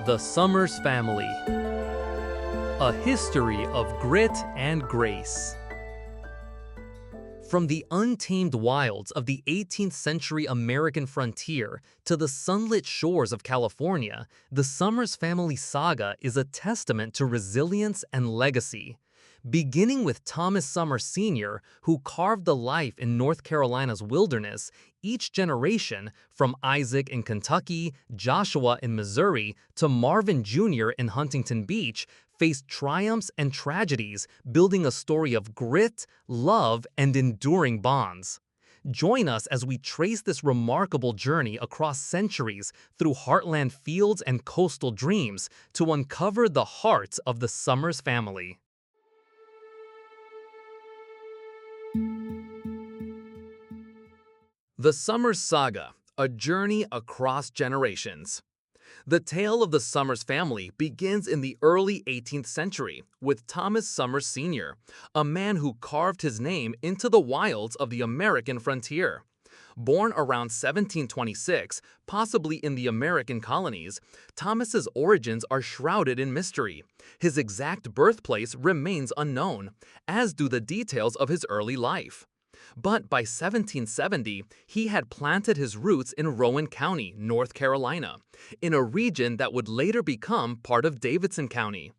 The Summers Family. A history of grit and grace. From the untamed wilds of the 18th century American frontier to the sunlit shores of California, the Summers family saga is a testament to resilience and legacy. Beginning with Thomas Summers Sr., who carved a life in North Carolina's wilderness, each generation, from Isaac in Kentucky, Joshua in Missouri, to Marvin Jr. in Huntington Beach, faced triumphs and tragedies, building a story of grit, love, and enduring bonds. Join us as we trace this remarkable journey across centuries through heartland fields and coastal dreams to uncover the heart of the Summers family. The Summers Saga, a journey across generations. The tale of the Summers family begins in the early 18th century with Thomas Summers Sr., a man who carved his name into the wilds of the American frontier. Born around 1726, possibly in the American colonies, Thomas's origins are shrouded in mystery. His exact birthplace remains unknown, as do the details of his early life. But by 1770, he had planted his roots in Rowan County, North Carolina, in a region that would later become part of Davidson County.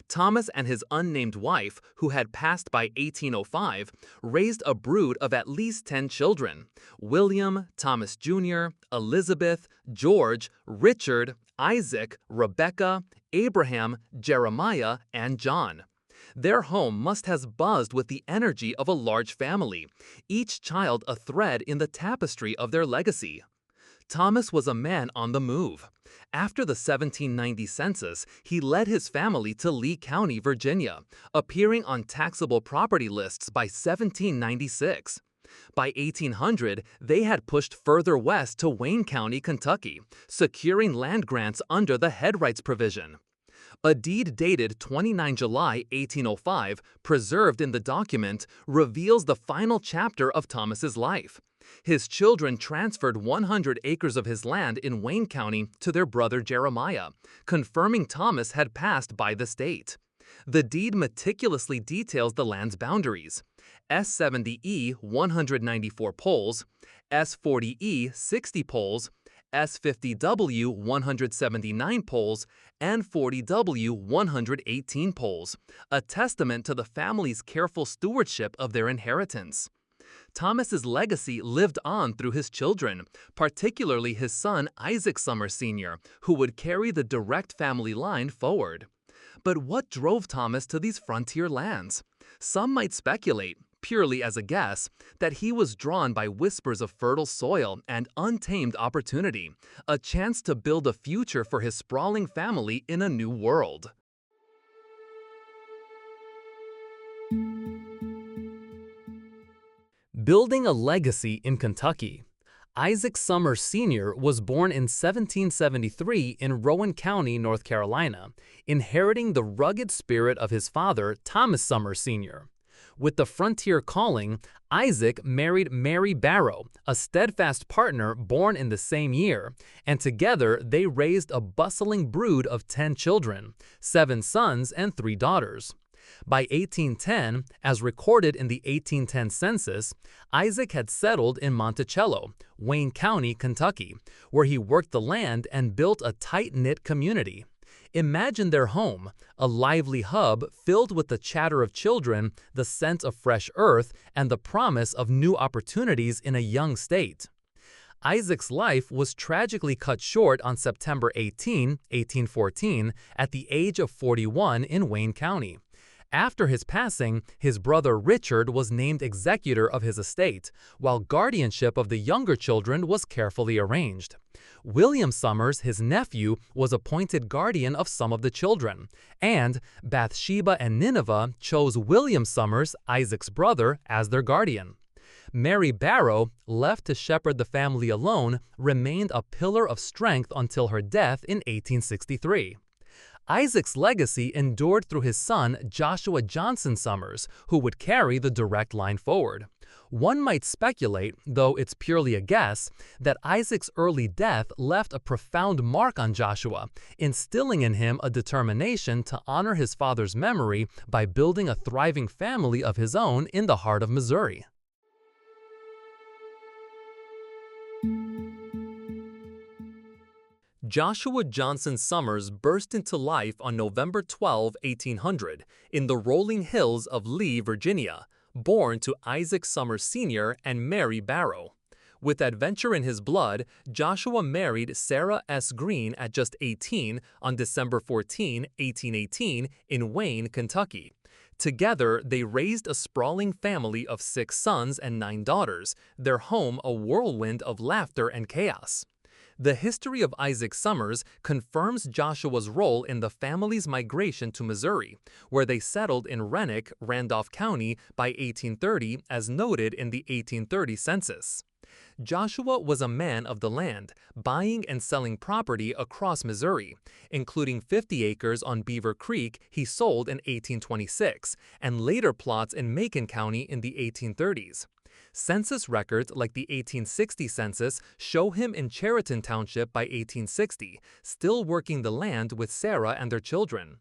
Thomas and his unnamed wife, who had passed by 1805, raised a brood of at least 10 children: William, Thomas Jr., Elizabeth, George, Richard, Isaac, Rebecca, Abraham, Jeremiah, and John. Their home must have buzzed with the energy of a large family, each child a thread in the tapestry of their legacy. Thomas was a man on the move. After the 1790 census, he led his family to Lee County, Virginia, appearing on taxable property lists by 1796. By 1800, they had pushed further west to Wayne County, Kentucky, securing land grants under the headrights provision. A deed dated 29 July 1805, preserved in the document, reveals the final chapter of Thomas's life. His children transferred 100 acres of his land in Wayne County to their brother Jeremiah, confirming Thomas had passed by the state. The deed meticulously details the land's boundaries: S70E 194 poles, S40E 60 poles, S50W 179 poles, and 40W 118 poles, a testament to the family's careful stewardship of their inheritance. Thomas's legacy lived on through his children, particularly his son Isaac Summers Sr., who would carry the direct family line forward. But what drove Thomas to these frontier lands? Some might speculate, purely as a guess, that he was drawn by whispers of fertile soil and untamed opportunity, a chance to build a future for his sprawling family in a new world. Building a legacy in Kentucky. Isaac Summers Sr. was born in 1773 in Rowan County, North Carolina, inheriting the rugged spirit of his father, Thomas Summers Sr. With the frontier calling, Isaac married Mary Barrow, a steadfast partner born in the same year, and together they raised a bustling brood of 10 children, 7 sons and 3 daughters. By 1810, as recorded in the 1810 census, Isaac had settled in Monticello, Wayne County, Kentucky, where he worked the land and built a tight-knit community. Imagine their home, a lively hub filled with the chatter of children, the scent of fresh earth, and the promise of new opportunities in a young state. Isaac's life was tragically cut short on September 18, 1814, at the age of 41 in Wayne County. After his passing, his brother Richard was named executor of his estate, while guardianship of the younger children was carefully arranged. William Summers, his nephew, was appointed guardian of some of the children, and Bathsheba and Nineveh chose William Summers, Isaac's brother, as their guardian. Mary Barrow, left to shepherd the family alone, remained a pillar of strength until her death in 1863. Isaac's legacy endured through his son Joshua Johnson Summers, who would carry the direct line forward. One might speculate, though it's purely a guess, that Isaac's early death left a profound mark on Joshua, instilling in him a determination to honor his father's memory by building a thriving family of his own in the heart of Missouri. Joshua Johnson Summers burst into life on November 12, 1800, in the rolling hills of Lee, Virginia, born to Isaac Summers Sr. and Mary Barrow. With adventure in his blood, Joshua married Sarah S. Green at just 18 on December 14, 1818, in Wayne, Kentucky. Together, they raised a sprawling family of 6 sons and 9 daughters, their home a whirlwind of laughter and chaos. The history of Isaac Summers confirms Joshua's role in the family's migration to Missouri, where they settled in Renwick, Randolph County by 1830, as noted in the 1830 census. Joshua was a man of the land, buying and selling property across Missouri, including 50 acres on Beaver Creek he sold in 1826, and later plots in Macon County in the 1830s. Census records like the 1860 census show him in Chariton Township by 1860, still working the land with Sarah and their children.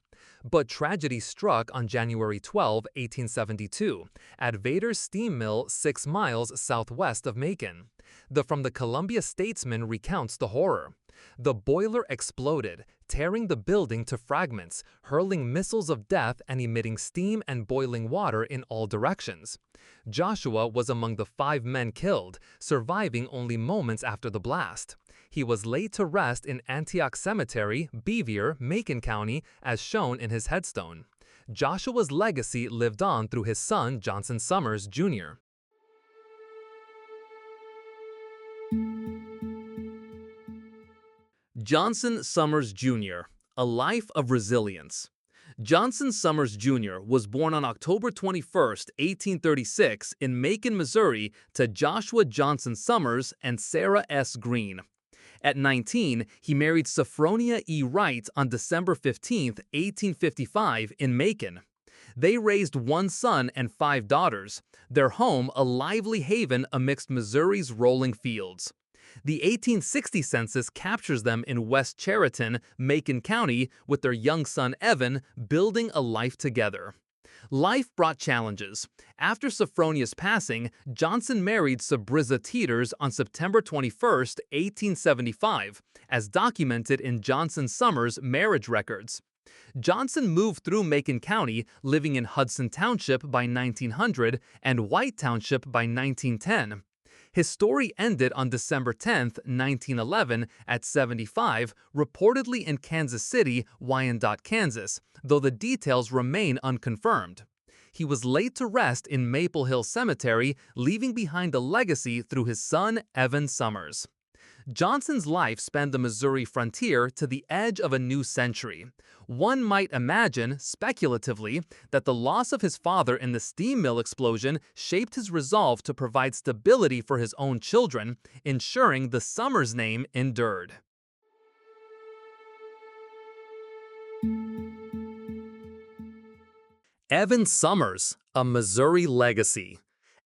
But tragedy struck on January 12, 1872, at Vader's Steam Mill 6 miles southwest of Macon. From the Columbia Statesman recounts the horror. The boiler exploded, tearing the building to fragments, hurling missiles of death and emitting steam and boiling water in all directions. Joshua was among the 5 men killed, surviving only moments after the blast. He was laid to rest in Antioch Cemetery, Beaver, Macon County, as shown in his headstone. Joshua's legacy lived on through his son, Johnson Summers Jr. Johnson Summers Jr., a life of resilience. Johnson Summers Jr. was born on October 21, 1836, in Macon, Missouri, to Joshua Johnson Summers and Sarah S. Green. At 19, he married Sophronia E. Wright on December 15, 1855, in Macon. They raised 1 son and 5 daughters, their home a lively haven amidst Missouri's rolling fields. The 1860 census captures them in West Chariton, Macon County, with their young son Evan, building a life together. Life brought challenges. After Sophronia's passing, Johnson married Sabriza Teeters on September 21, 1875, as documented in Johnson Summers' marriage records. Johnson moved through Macon County, living in Hudson Township by 1900 and White Township by 1910. His story ended on December 10, 1911, at 75, reportedly in Kansas City, Wyandotte, Kansas, though the details remain unconfirmed. He was laid to rest in Maple Hill Cemetery, leaving behind a legacy through his son, Evan Summers. Johnson's life spanned the Missouri frontier to the edge of a new century. One might imagine, speculatively, that the loss of his father in the steam mill explosion shaped his resolve to provide stability for his own children, ensuring the Summers name endured. Evan Summers, a Missouri legacy.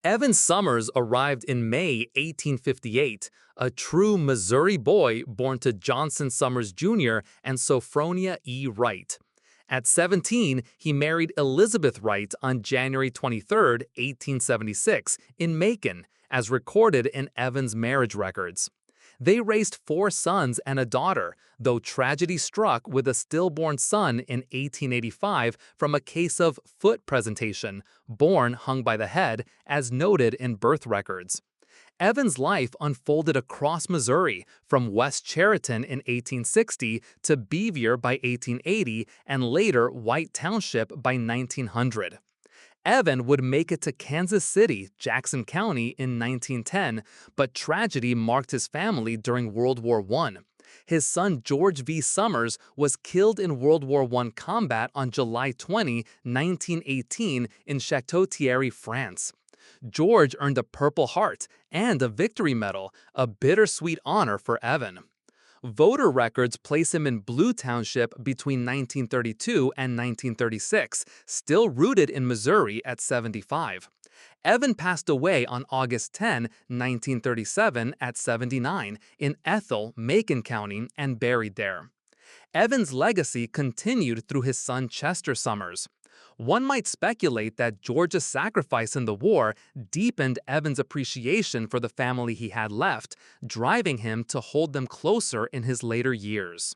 Evan Summers arrived in May 1858, a true Missouri boy born to Johnson Summers Jr. and Sophronia E. Wright. At 17, he married Elizabeth Wright on January 23, 1876, in Macon, as recorded in Evan's marriage records. They raised 4 sons and a daughter, though tragedy struck with a stillborn son in 1885 from a case of foot presentation, born hung by the head, as noted in birth records. Evan's life unfolded across Missouri, from West Chariton in 1860 to Beaver by 1880 and later White Township by 1900. Evan would make it to Kansas City, Jackson County in 1910, but tragedy marked his family during World War I. His son George V. Summers was killed in World War I combat on July 20, 1918 in Chateau-Thierry, France. George earned a Purple Heart and a Victory Medal, a bittersweet honor for Evan. Voter records place him in Blue Township between 1932 and 1936, still rooted in Missouri at 75. Evan passed away on August 10, 1937 at 79 in Ethel, Macon County, and buried there. Evan's legacy continued through his son Chester Summers. One might speculate that Georgia's sacrifice in the war deepened Evan's appreciation for the family he had left, driving him to hold them closer in his later years.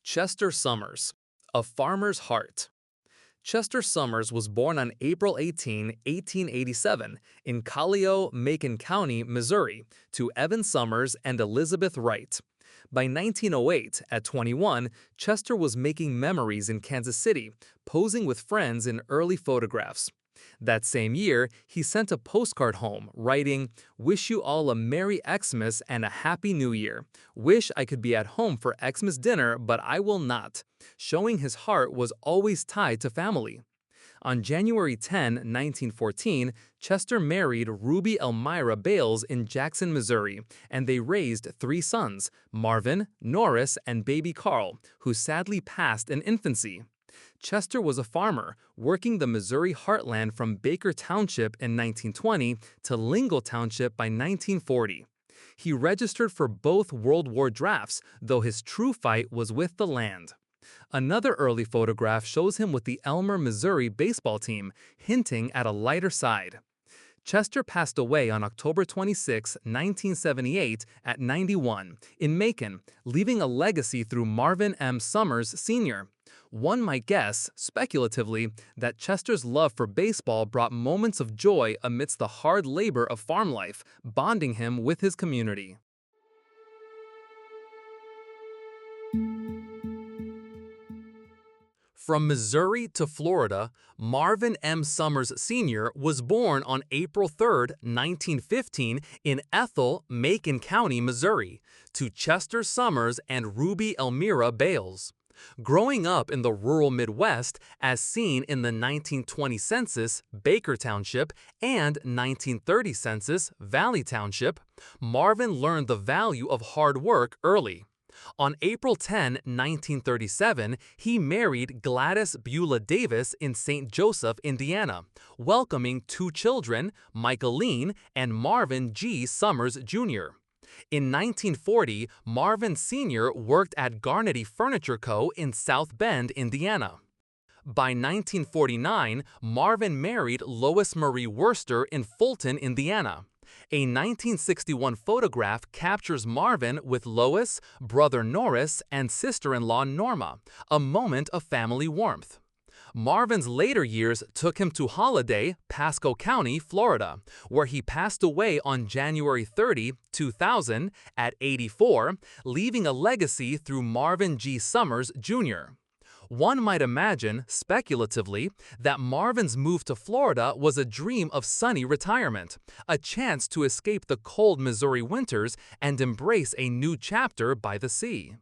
Chester Summers, A Farmer's Heart. Chester Summers was born on April 18, 1887, in Callio, Macon County, Missouri, to Evan Summers and Elizabeth Wright. By 1908, at 21, Chester was making memories in Kansas City, posing with friends in early photographs. That same year, he sent a postcard home, writing, "Wish you all a Merry Xmas and a Happy New Year. Wish I could be at home for Xmas dinner, but I will not," showing his heart was always tied to family. On January 10, 1914, Chester married Ruby Elmira Bales in Jackson, Missouri, and they raised 3 sons, Marvin, Norris, and baby Carl, who sadly passed in infancy. Chester was a farmer, working the Missouri heartland from Baker Township in 1920 to Lingle Township by 1940. He registered for both World War drafts, though his true fight was with the land. Another early photograph shows him with the Elmer, Missouri baseball team, hinting at a lighter side. Chester passed away on October 26, 1978, at 91, in Macon, leaving a legacy through Marvin M. Summers, Sr. One might guess, speculatively, that Chester's love for baseball brought moments of joy amidst the hard labor of farm life, bonding him with his community. From Missouri to Florida, Marvin M. Summers Sr. was born on April 3, 1915 in Ethel, Macon County, Missouri, to Chester Summers and Ruby Elmira Bales. Growing up in the rural Midwest, as seen in the 1920 census, Baker Township, and 1930 census, Valley Township, Marvin learned the value of hard work early. On April 10, 1937, he married Gladys Beulah Davis in St. Joseph, Indiana, welcoming 2 children, Michaeline and Marvin G. Summers, Jr. In 1940, Marvin Sr. worked at Garnety Furniture Co. in South Bend, Indiana. By 1949, Marvin married Lois Marie Worster in Fulton, Indiana. A 1961 photograph captures Marvin with Lois, brother Norris, and sister-in-law Norma, a moment of family warmth. Marvin's later years took him to Holiday, Pasco County, Florida, where he passed away on January 30, 2000, at 84, leaving a legacy through Marvin G. Summers, Jr. One might imagine, speculatively, that Marvin's move to Florida was a dream of sunny retirement, a chance to escape the cold Missouri winters and embrace a new chapter by the sea.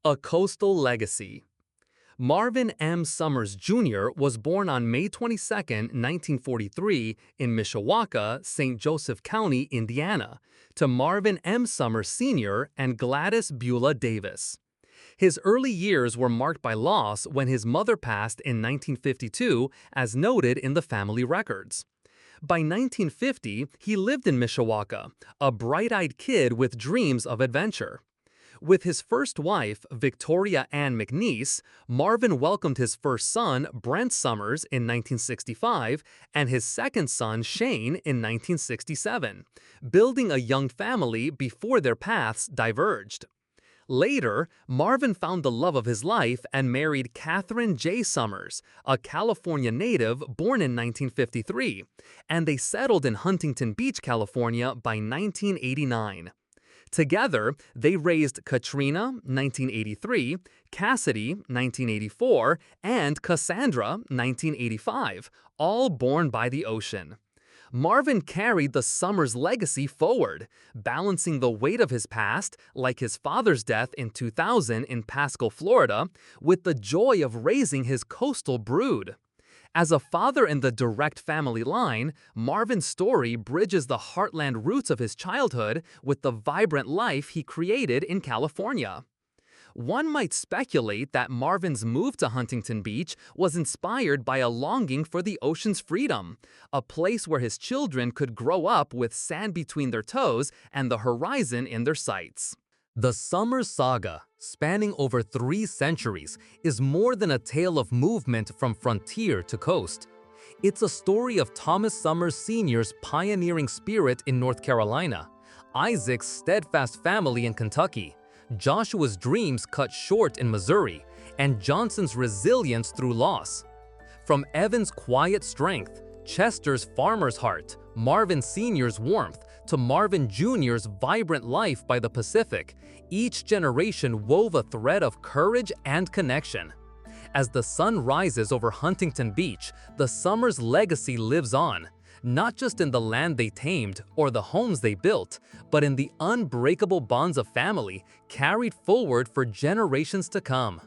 A Coastal Legacy. Marvin M. Summers, Jr. was born on May 22, 1943, in Mishawaka, St. Joseph County, Indiana, to Marvin M. Summers, Sr. and Gladys Beulah Davis. His early years were marked by loss when his mother passed in 1952, as noted in the family records. By 1950, he lived in Mishawaka, a bright-eyed kid with dreams of adventure. With his first wife, Victoria Ann McNeese, Marvin welcomed his first son, Brent Summers, in 1965, and his second son, Shane, in 1967, building a young family before their paths diverged. Later, Marvin found the love of his life and married Catherine J. Summers, a California native born in 1953, and they settled in Huntington Beach, California by 1989. Together, they raised Katrina, 1983, Cassidy, 1984, and Cassandra, 1985, all born by the ocean. Marvin carried the Summers legacy forward, balancing the weight of his past, like his father's death in 2000 in Pasco, Florida, with the joy of raising his coastal brood. As a father in the direct family line, Marvin's story bridges the heartland roots of his childhood with the vibrant life he created in California. One might speculate that Marvin's move to Huntington Beach was inspired by a longing for the ocean's freedom, a place where his children could grow up with sand between their toes and the horizon in their sights. The Summers saga, spanning over 3 centuries, is more than a tale of movement from frontier to coast. It's a story of Thomas Summers Sr.'s pioneering spirit in North Carolina, Isaac's steadfast family in Kentucky, Joshua's dreams cut short in Missouri, and Johnson's resilience through loss. From Evan's quiet strength, Chester's farmer's heart, Marvin Sr.'s warmth, to Marvin Jr.'s vibrant life by the Pacific, each generation wove a thread of courage and connection. As the sun rises over Huntington Beach, the Summers legacy lives on, not just in the land they tamed or the homes they built, but in the unbreakable bonds of family carried forward for generations to come.